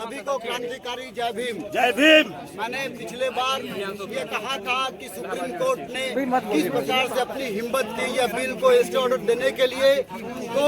सभी को क्रांतिकारी जय भीम। जय भीम। मैंने पिछले बार ये कहा था कि सुप्रीम कोर्ट ने किस प्रकार से अपनी हिम्मत की यह बिल को स्टे ऑर्डर देने के लिए, तो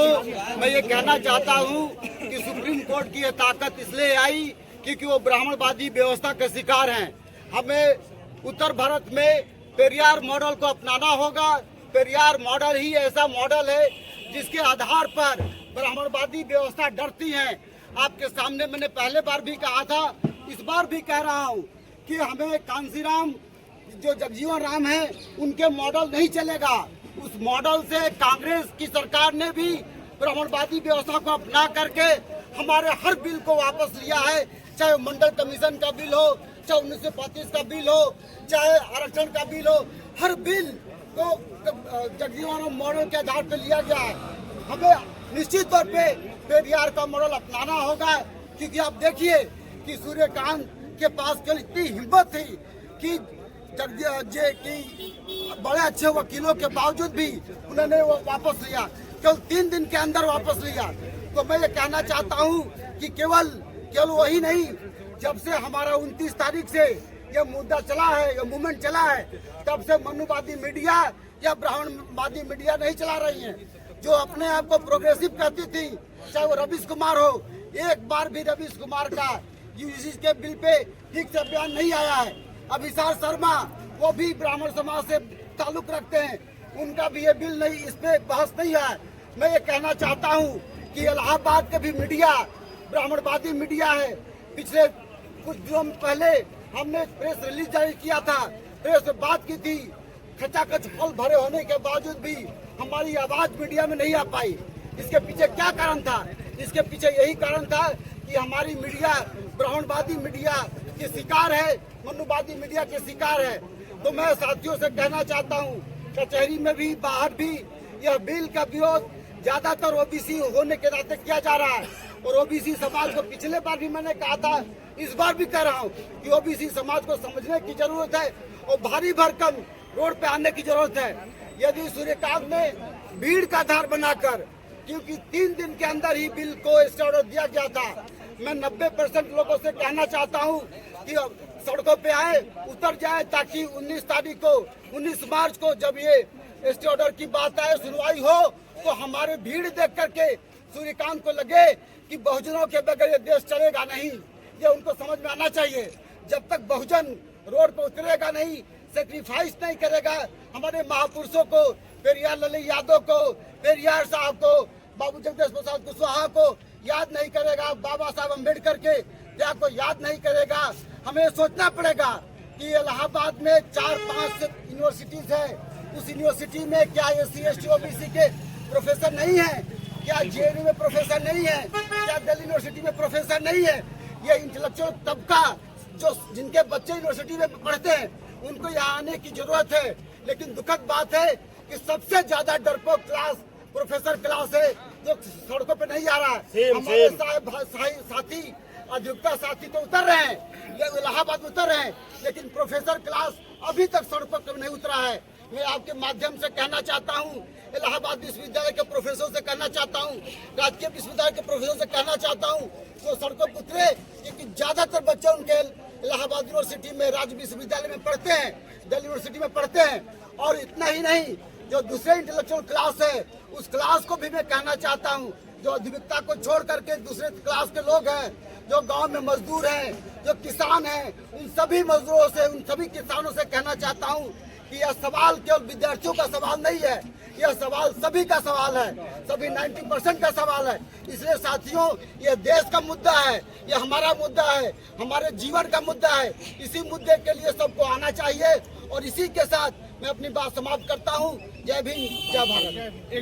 मैं ये कहना चाहता हूँ कि सुप्रीम कोर्ट की यह ताकत इसलिए आई क्योंकि वो ब्राह्मणवादी व्यवस्था के शिकार हैं। हमें उत्तर भारत में पेरियार मॉडल को अपनाना होगा। पेरियार मॉडल ही ऐसा मॉडल है जिसके आधार पर ब्राह्मणवादी व्यवस्था डरती है। आपके सामने मैंने पहले बार भी कहा था, इस बार भी कह रहा हूँ कि हमें कांसीराम जो जगजीवन राम है उनके मॉडल नहीं चलेगा। उस मॉडल से कांग्रेस की सरकार ने भी ब्राह्मणवादी व्यवस्था को अपना करके हमारे हर बिल को वापस लिया है, चाहे मंडल कमीशन का बिल हो, चाहे 1935 का बिल हो, चाहे आरक्षण का बिल हो, हर बिल को जगजीवन राम मॉडल के आधार पर लिया गया है। हमें निश्चित तौर पे पेरियार का मॉडल अपनाना होगा, क्योंकि आप देखिए कि सूर्यकांत के पास केवल इतनी हिम्मत थी कि बड़े अच्छे वकीलों के बावजूद भी उन्होंने वो वापस लिया, केवल 3 दिन के अंदर वापस लिया। तो मैं ये कहना चाहता हूँ कि केवल वही नहीं, जब से हमारा 29 तारीख से ये मुद्दा चला है, ये मूवमेंट चला है, तब से मनुवादी मीडिया या ब्राह्मणवादी मीडिया नहीं चला रही है। जो अपने आप को प्रोग्रेसिव कहती थी, चाहे वो रवीश कुमार हो, एक बार भी रवीश कुमार का यूजीसी के बिल पे ठीक से बयान नहीं आया है। अभिसार शर्मा वो भी ब्राह्मण समाज से ताल्लुक रखते हैं, उनका भी ये बिल नहीं, इस पे बहस नहीं है। मैं ये कहना चाहता हूँ कि इलाहाबाद के भी मीडिया ब्राह्मणवादी मीडिया है। पिछले कुछ दिनों पहले हमने प्रेस रिलीज जारी किया था, प्रेस में बात की थी, खचाखच फल भरे होने के बावजूद भी हमारी आवाज मीडिया में नहीं आ पाई। इसके पीछे क्या कारण था? इसके पीछे यही कारण था कि हमारी मीडिया ब्राह्मणवादी मीडिया के शिकार है, मनुवादी मीडिया के शिकार है। तो मैं साथियों से कहना चाहता हूँ, कचहरी में भी बाहर भी यह बिल का विरोध ज्यादातर ओबीसी होने के नाते किया जा रहा है। और ओबीसी समाज को पिछले बार भी मैंने कहा था, इस बार भी कह रहा हूँ कि ओबीसी समाज को समझने की जरूरत है और भारी भरकम रोड पे आने की जरूरत है। यदि सूर्यकांत ने भीड़ का आधार बनाकर, क्योंकि 3 दिन के अंदर ही बिल को स्टे ऑर्डर दिया गया था, मैं 90% लोगों से कहना चाहता हूं कि सड़कों पे आए, उतर जाए, ताकि 19 मार्च को जब ये स्टे ऑर्डर की बात आए, सुनवाई हो, तो हमारे भीड़ देख करके सूर्यकांत को लगे कि बहुजनों के बगैर ये देश चलेगा नहीं। ये उनको समझ में आना चाहिए। जब तक बहुजन रोड पर उतरेगा नहीं, सेक्रीफाइस नहीं करेगा, हमारे महापुरुषों को, पेरियार लाल यादव को, पेरियार साहब को, बाबू जगदीश प्रसाद कुशवाहा को याद नहीं करेगा, बाबा साहब अम्बेडकर के त्याग को याद नहीं करेगा, हमें सोचना पड़ेगा कि इलाहाबाद में 4-5 यूनिवर्सिटीज है। उस यूनिवर्सिटी में क्या SC ST OBC के प्रोफेसर नहीं है? क्या JNU में प्रोफेसर नहीं है? क्या दिल्ली यूनिवर्सिटी में प्रोफेसर नहीं है? ये इंटेलेक्चुअल तबका जो जिनके बच्चे यूनिवर्सिटी में पढ़ते हैं, उनको यहाँ आने की जरूरत है। लेकिन दुखद बात है कि सबसे ज्यादा डरपोक क्लास प्रोफेसर क्लास है जो सड़कों पे नहीं आ रहा है। हमारे साथी अधिवक्ता साथी तो उतर रहे हैं, इलाहाबाद उतर रहे हैं, लेकिन प्रोफेसर क्लास अभी तक सड़कों पर नहीं उतरा है। मैं आपके माध्यम से कहना चाहता हूँ, इलाहाबाद विश्वविद्यालय के प्रोफेसर से कहना चाहता हूँ, राजकीय विश्वविद्यालय के प्रोफेसर से कहना चाहता हूँ, वो सड़कों पर उतरे, क्योंकि ज्यादातर बच्चे उनके इलाहाबाद यूनिवर्सिटी में, राज्य विश्वविद्यालय में पढ़ते हैं, दिल्ली यूनिवर्सिटी में पढ़ते हैं। और इतना ही नहीं, जो दूसरे इंटेलेक्चुअल क्लास है, उस क्लास को भी मैं कहना चाहता हूँ, जो अधिवक्ता को छोड़ करके दूसरे क्लास के लोग हैं, जो गांव में मजदूर हैं, जो किसान हैं, उन सभी मजदूरों से, उन सभी किसानों से कहना चाहता हूँ कि यह सवाल केवल विद्यार्थियों का सवाल नहीं है, यह सवाल सभी का सवाल है, सभी 90% का सवाल है। इसलिए साथियों, यह देश का मुद्दा है, यह हमारा मुद्दा है, हमारे जीवन का मुद्दा है। इसी मुद्दे के लिए सबको आना चाहिए। और इसी के साथ मैं अपनी बात समाप्त करता हूँ। जय भीम, जय भारत।